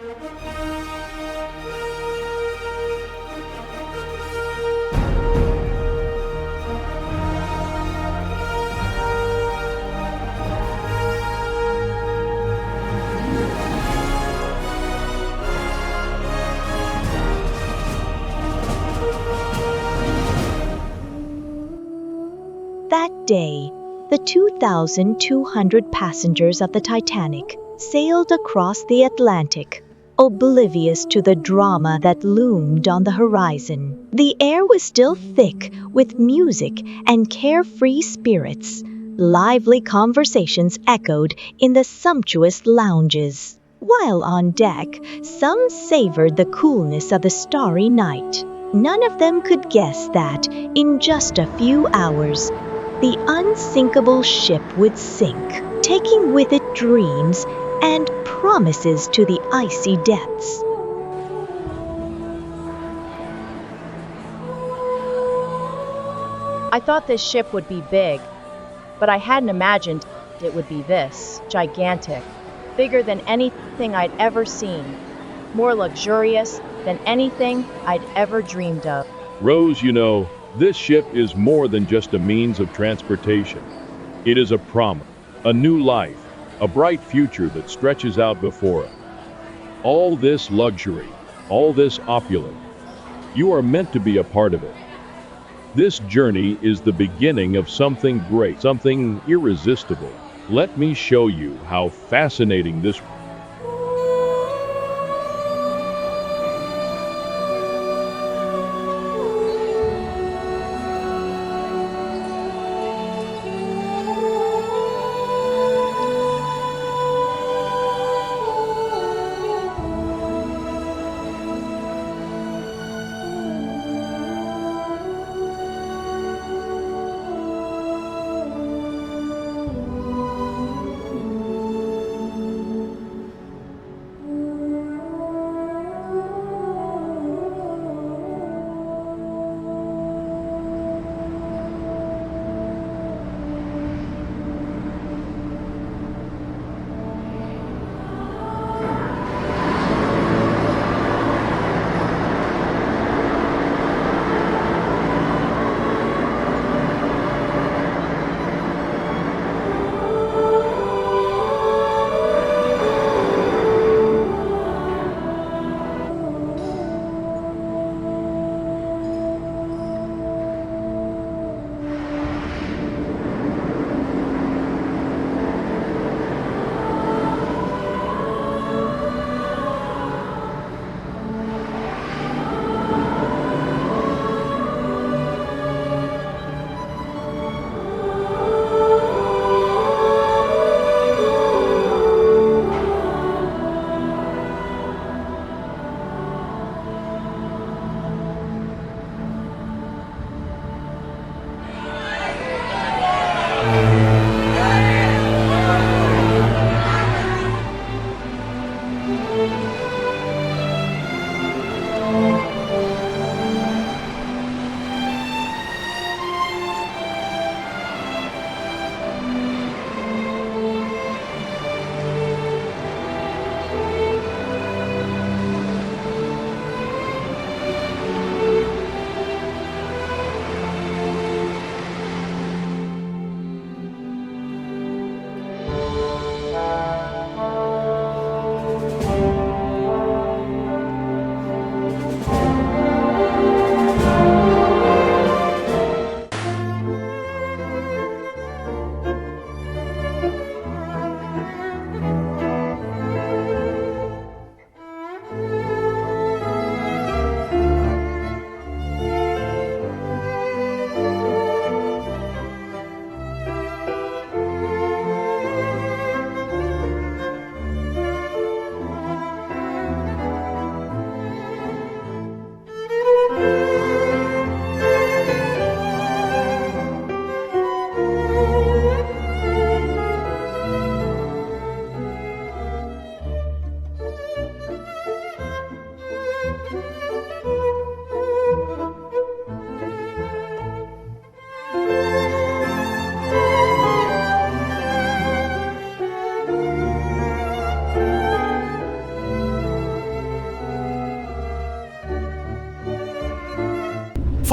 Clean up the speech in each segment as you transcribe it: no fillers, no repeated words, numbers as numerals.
That day, the 2,200 passengers of the Titanic sailed across the Atlantic, oblivious to the drama that loomed on the horizon. The air was still thick with music and carefree spirits. Lively conversations echoed in the sumptuous lounges, while on deck, some savored the coolness of the starry night. None of them could guess that, in just a few hours, the unsinkable ship would sink, taking with it dreams and promises to the icy depths. I thought this ship would be big, but I hadn't imagined it would be this gigantic, bigger than anything I'd ever seen, more luxurious than anything I'd ever dreamed of. Rose, this ship is more than just a means of transportation. It is a promise, a new life, a bright future that stretches out before us. All this luxury, all this opulence, you are meant to be a part of it. This journey is the beginning of something great, something irresistible. Let me show you how fascinating this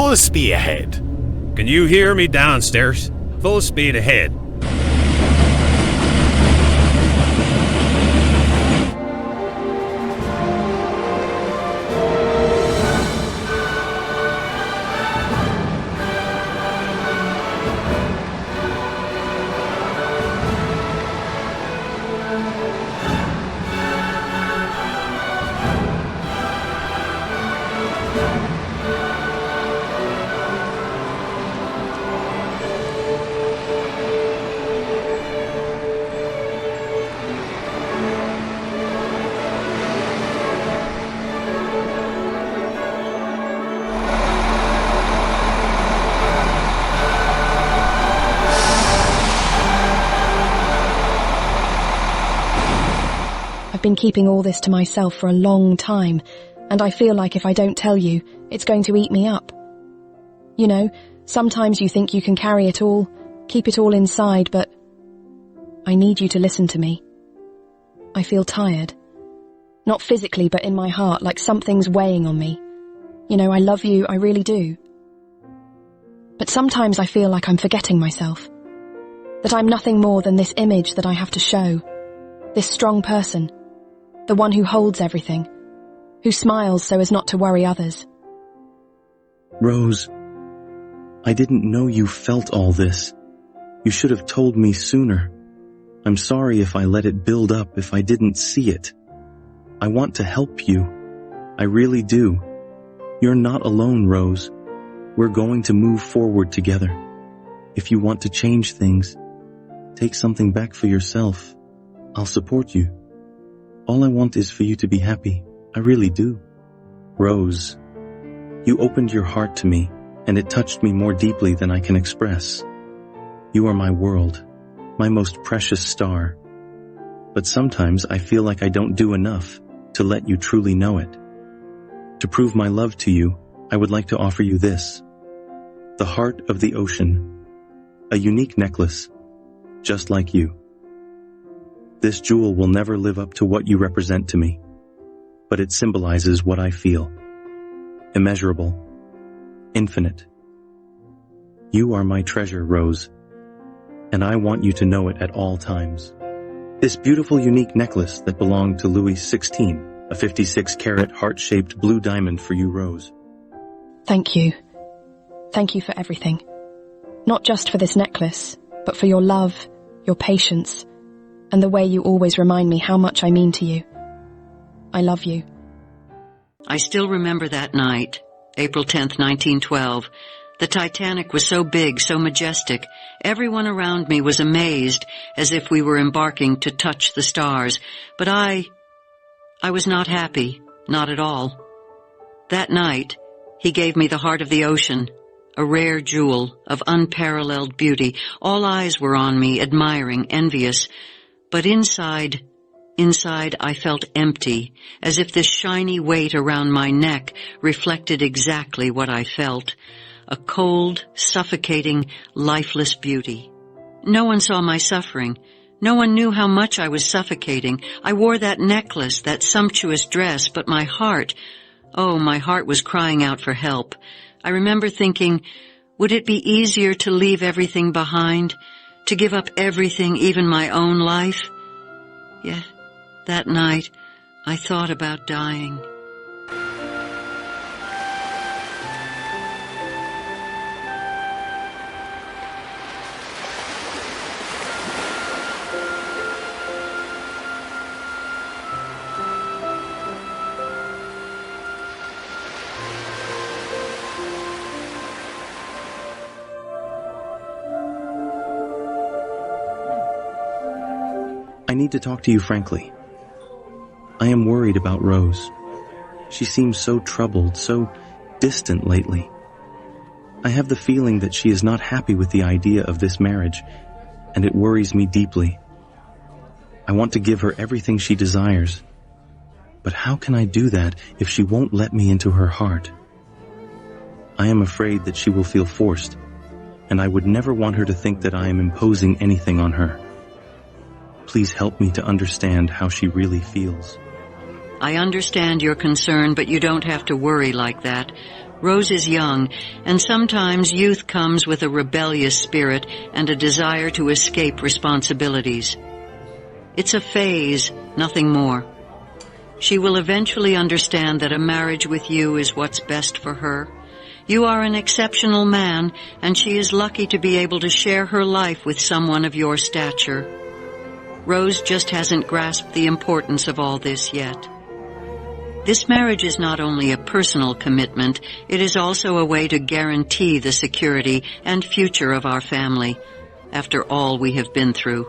Full speed ahead. Can you hear me downstairs? Full speed ahead. I've been keeping all this to myself for a long time, and I feel like if I don't tell you, it's going to eat me up. You know, sometimes you think you can carry it all, keep it all inside, but I need you to listen to me. I feel tired. Not physically, but in my heart, like something's weighing on me. You know, I love you, I really do. But sometimes I feel like I'm forgetting myself. That I'm nothing more than this image that I have to show. This strong person. The one who holds everything. Who smiles so as not to worry others. Rose, I didn't know you felt all this. You should have told me sooner. I'm sorry if I let it build up, if I didn't see it. I want to help you. I really do. You're not alone, Rose. We're going to move forward together. If you want to change things, take something back for yourself, I'll support you. All I want is for you to be happy. I really do. Rose, you opened your heart to me, and it touched me more deeply than I can express. You are my world, my most precious star. But sometimes I feel like I don't do enough to let you truly know it. To prove my love to you, I would like to offer you this. The heart of the ocean. A unique necklace, just like you. This jewel will never live up to what you represent to me, but it symbolizes what I feel. Immeasurable. Infinite. You are my treasure, Rose, and I want you to know it at all times. This beautiful, unique necklace that belonged to Louis XVI, a 56-carat heart-shaped blue diamond for you, Rose. Thank you. Thank you for everything. Not just for this necklace, but for your love, your patience, and the way you always remind me how much I mean to you. I love you. I still remember that night, April 10th, 1912. The Titanic was so big, so majestic. Everyone around me was amazed, as if we were embarking to touch the stars. But I was not happy, not at all. That night, he gave me the heart of the ocean, a rare jewel of unparalleled beauty. All eyes were on me, admiring, envious. But inside I felt empty, as if this shiny weight around my neck reflected exactly what I felt. A cold, suffocating, lifeless beauty. No one saw my suffering. No one knew how much I was suffocating. I wore that necklace, that sumptuous dress, but my heart was crying out for help. I remember thinking, would it be easier to leave everything behind? To give up everything, even my own life? Yet, that night, I thought about dying. I need to talk to you frankly. I am worried about Rose. She seems so troubled, so distant lately. I have the feeling that she is not happy with the idea of this marriage, and it worries me deeply. I want to give her everything she desires, but how can I do that if she won't let me into her heart? I am afraid that she will feel forced, and I would never want her to think that I am imposing anything on her. Please help me to understand how she really feels. I understand your concern, but you don't have to worry like that. Rose is young, and sometimes youth comes with a rebellious spirit and a desire to escape responsibilities. It's a phase, nothing more. She will eventually understand that a marriage with you is what's best for her. You are an exceptional man, and she is lucky to be able to share her life with someone of your stature. Rose just hasn't grasped the importance of all this yet. This marriage is not only a personal commitment, it is also a way to guarantee the security and future of our family, after all we have been through.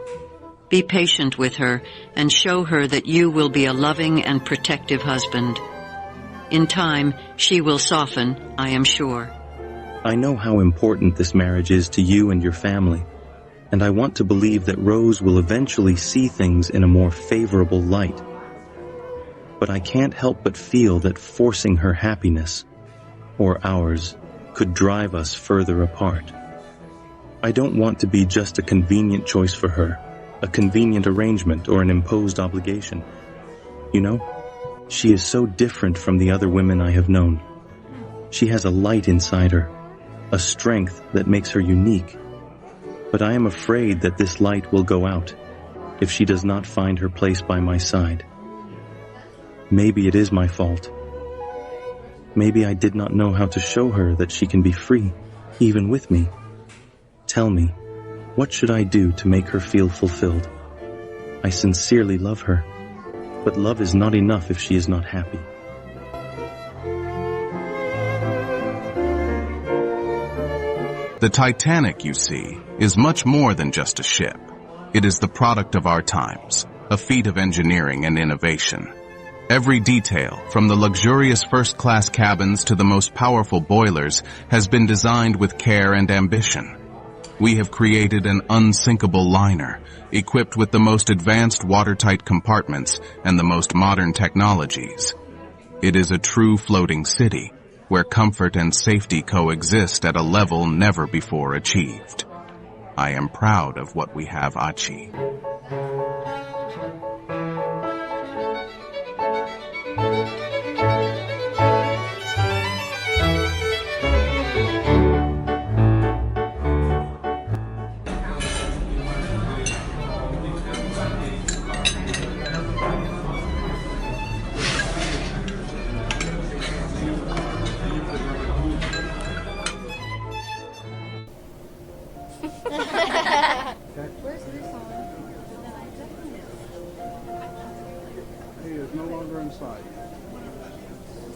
Be patient with her and show her that you will be a loving and protective husband. In time, she will soften, I am sure. I know how important this marriage is to you and your family, and I want to believe that Rose will eventually see things in a more favorable light. But I can't help but feel that forcing her happiness, or ours, could drive us further apart. I don't want to be just a convenient choice for her, a convenient arrangement or an imposed obligation. You know, she is so different from the other women I have known. She has a light inside her, a strength that makes her unique. But I am afraid that this light will go out if she does not find her place by my side. Maybe it is my fault. Maybe I did not know how to show her that she can be free, even with me. Tell me, what should I do to make her feel fulfilled? I sincerely love her, but love is not enough if she is not happy. The Titanic, you see, is much more than just a ship. It is the product of our times, a feat of engineering and innovation. Every detail, from the luxurious first-class cabins to the most powerful boilers, has been designed with care and ambition. We have created an unsinkable liner, equipped with the most advanced watertight compartments and the most modern technologies. It is a true floating city, where comfort and safety coexist at a level never before achieved. I am proud of what we have achieved.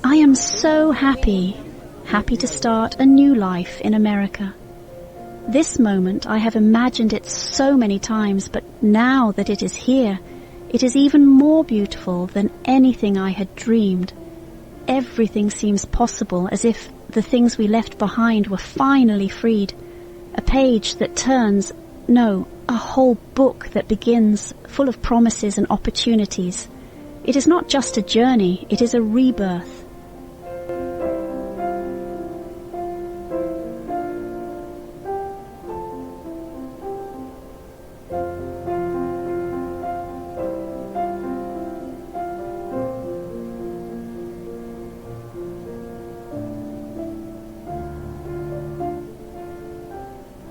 I am so happy to start a new life in America. This moment I have imagined it so many times, but now that it is here, it is even more beautiful than anything I had dreamed. Everything seems possible, as if the things we left behind were finally freed. A page that turns, no, a whole book that begins, full of promises and opportunities. It is not just a journey, it is a rebirth.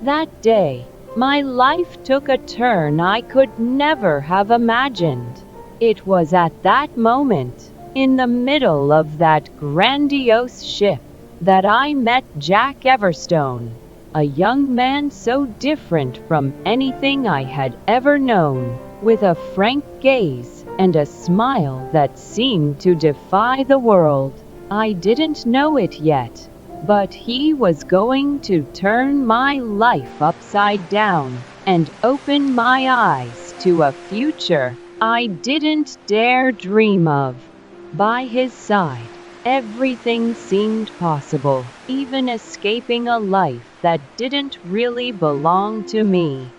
That day, my life took a turn I could never have imagined. It was at that moment, in the middle of that grandiose ship, that I met Jack Everstone, a young man so different from anything I had ever known, with a frank gaze and a smile that seemed to defy the world. I didn't know it yet, but he was going to turn my life upside down and open my eyes to a future I didn't dare dream of. By his side, everything seemed possible, even escaping a life that didn't really belong to me.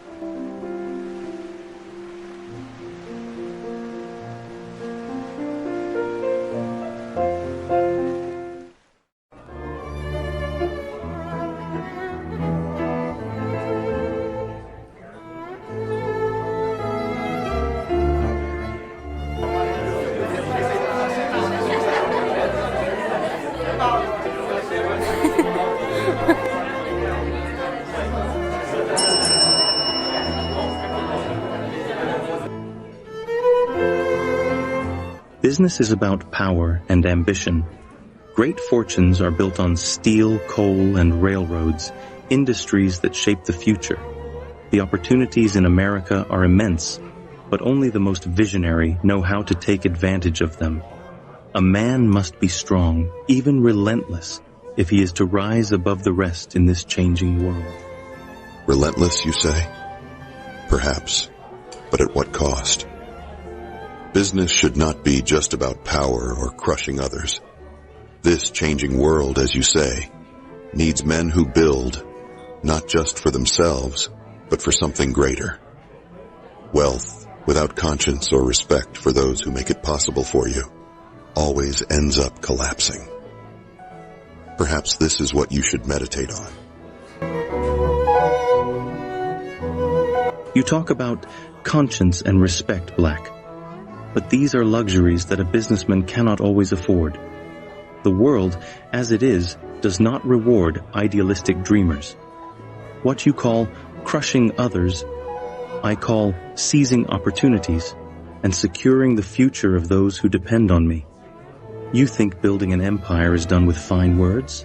Business is about power and ambition. Great fortunes are built on steel, coal, and railroads, industries that shape the future. The opportunities in America are immense, but only the most visionary know how to take advantage of them. A man must be strong, even relentless, if he is to rise above the rest in this changing world. Relentless, you say? Perhaps, but at what cost? Business should not be just about power or crushing others. This changing world, as you say, needs men who build, not just for themselves, but for something greater. Wealth, without conscience or respect for those who make it possible for you, always ends up collapsing. Perhaps this is what you should meditate on. You talk about conscience and respect, Black. But these are luxuries that a businessman cannot always afford. The world, as it is, does not reward idealistic dreamers. What you call crushing others, I call seizing opportunities and securing the future of those who depend on me. You think building an empire is done with fine words?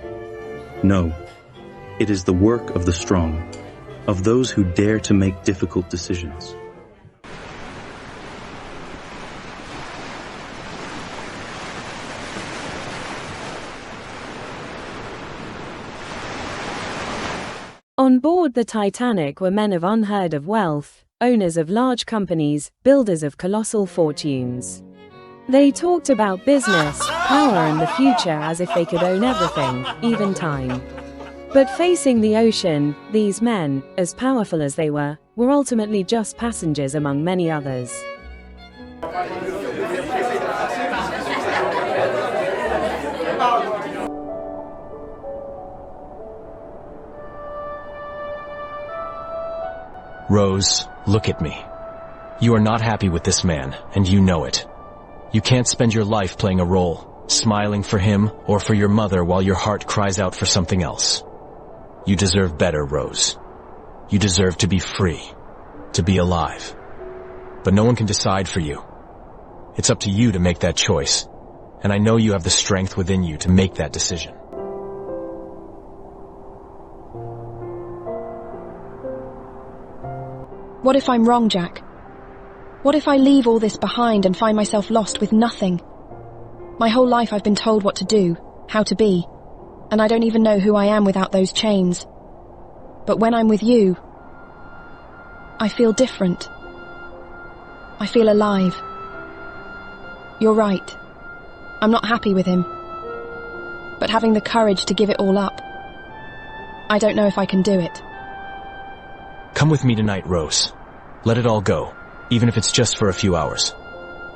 No. It is the work of the strong, of those who dare to make difficult decisions. On board the Titanic were men of unheard of wealth, owners of large companies, builders of colossal fortunes. They talked about business, power and the future as if they could own everything, even time. But facing the ocean, these men, as powerful as they were ultimately just passengers among many others. Rose, look at me. You are not happy with this man, and you know it. You can't spend your life playing a role, smiling for him or for your mother while your heart cries out for something else. You deserve better, Rose. You deserve to be free, to be alive. But no one can decide for you. It's up to you to make that choice, and I know you have the strength within you to make that decision. What if I'm wrong, Jack? What if I leave all this behind and find myself lost with nothing? My whole life I've been told what to do, how to be, and I don't even know who I am without those chains. But when I'm with you, I feel different. I feel alive. You're right. I'm not happy with him. But having the courage to give it all up, I don't know if I can do it. Come with me tonight, Rose. Let it all go, even if it's just for a few hours.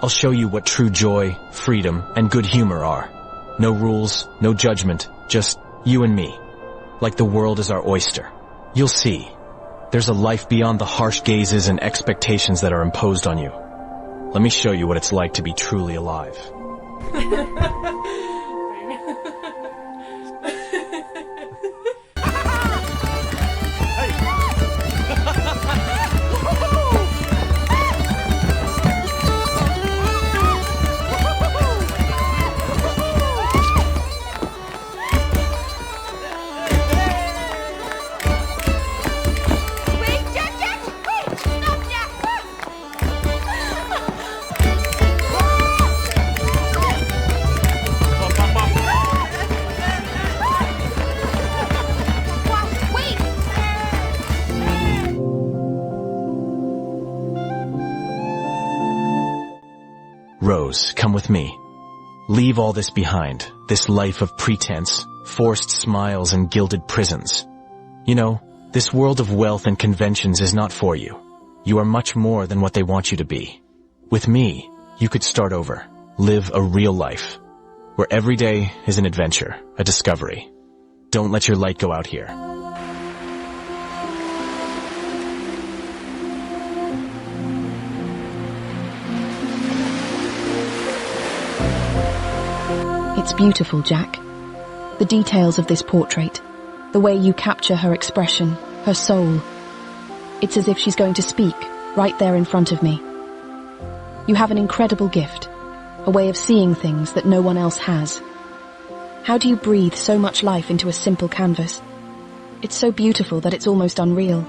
I'll show you what true joy, freedom, and good humor are. No rules, no judgment, just you and me. Like the world is our oyster. You'll see. There's a life beyond the harsh gazes and expectations that are imposed on you. Let me show you what it's like to be truly alive. Rose, come with me. Leave all this behind, this life of pretense, forced smiles and gilded prisons. You know, this world of wealth and conventions is not for you. You are much more than what they want you to be. With me, you could start over, live a real life, where every day is an adventure, a discovery. Don't let your light go out here. It's beautiful, Jack. The details of this portrait, the way you capture her expression, her soul. It's as if she's going to speak, right there in front of me. You have an incredible gift. a way of seeing things that no one else has. How do you breathe so much life into a simple canvas? It's so beautiful that it's almost unreal.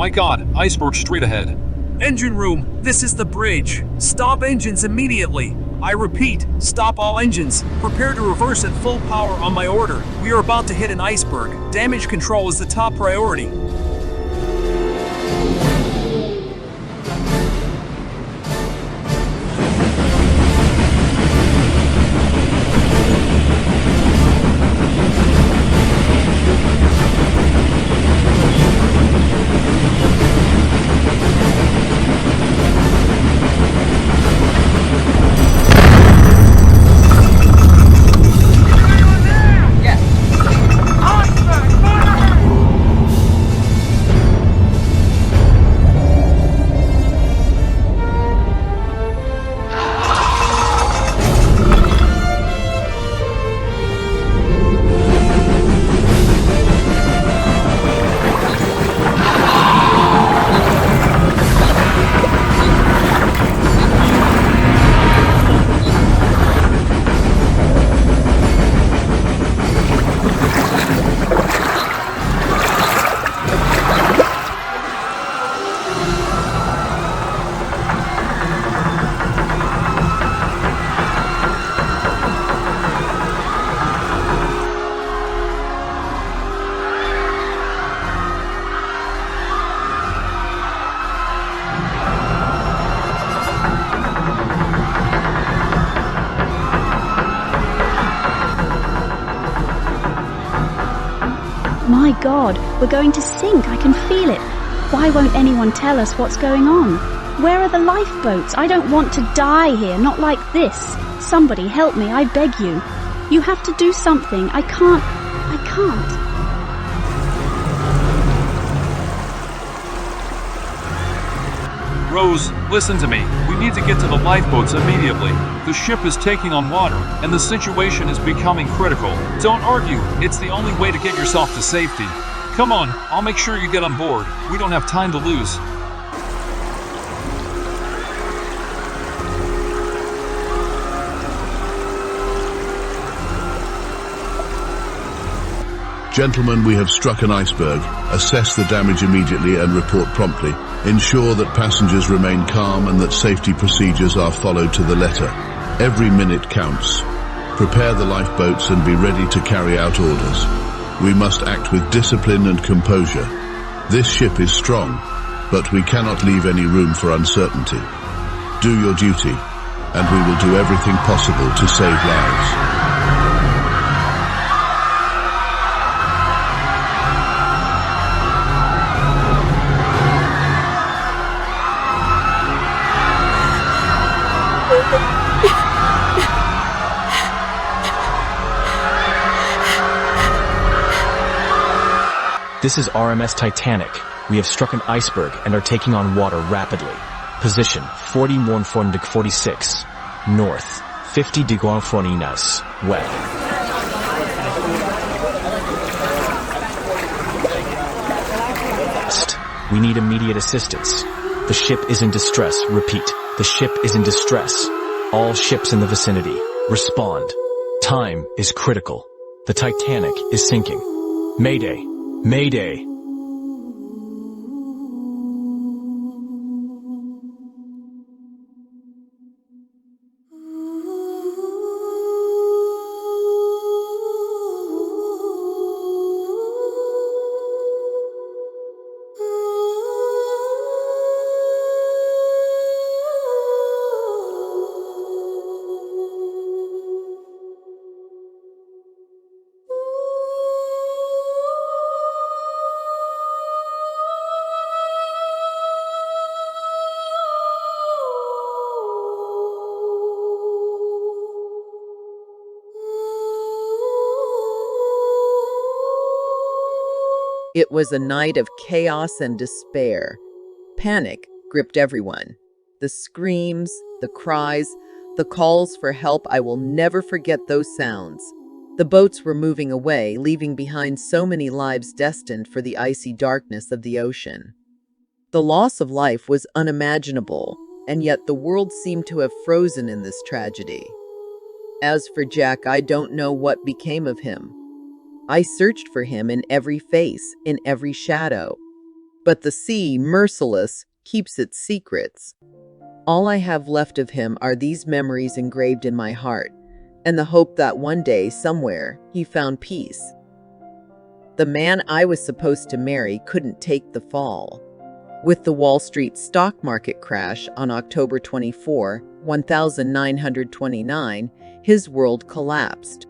My God, iceberg straight ahead. Engine room, this is the bridge. Stop engines immediately. I repeat, stop all engines. Prepare to reverse at full power on my order. We are about to hit an iceberg. Damage control is the top priority. My God, we're going to sink. I can feel it. Why won't anyone tell us what's going on? Where are the lifeboats? I don't want to die here, not like this. Somebody help me, I beg you. You have to do something. I can't. Rose, listen to me. We need to get to the lifeboats immediately. The ship is taking on water, and the situation is becoming critical. Don't argue. It's the only way to get yourself to safety. Come on, I'll make sure you get on board. We don't have time to lose. Gentlemen, we have struck an iceberg. Assess the damage immediately and report promptly. Ensure that passengers remain calm and that safety procedures are followed to the letter. Every minute counts. Prepare the lifeboats and be ready to carry out orders. We must act with discipline and composure. This ship is strong, but we cannot leave any room for uncertainty. Do your duty, and we will do everything possible to save lives. This is RMS Titanic. We have struck an iceberg and are taking on water rapidly. Position 4146 north, 50 degrees west. We need immediate assistance. The ship is in distress. Repeat, the ship is in distress. All ships in the vicinity, respond. Time is critical. The Titanic is sinking. Mayday! Mayday! It was a night of chaos and despair. Panic gripped everyone. The screams, the cries, the calls for help, I will never forget those sounds. The boats were moving away, leaving behind so many lives destined for the icy darkness of the ocean. The loss of life was unimaginable, and yet the world seemed to have frozen in this tragedy. As for Jack, I don't know what became of him. I searched for him in every face, in every shadow. But the sea, merciless, keeps its secrets. All I have left of him are these memories engraved in my heart, and the hope that one day, somewhere, he found peace. The man I was supposed to marry couldn't take the fall. With the Wall Street stock market crash on October 24, 1929, his world collapsed.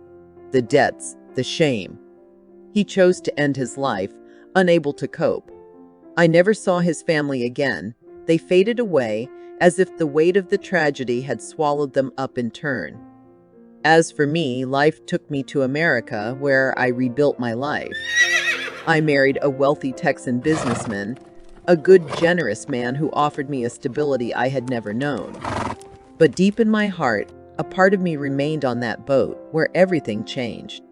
The debts, the shame. He chose to end his life, unable to cope. I never saw his family again. They faded away as if the weight of the tragedy had swallowed them up in turn. As for me, life took me to America, where I rebuilt my life. I married a wealthy Texan businessman, a good, generous man who offered me a stability I had never known. But deep in my heart, a part of me remained on that boat where everything changed.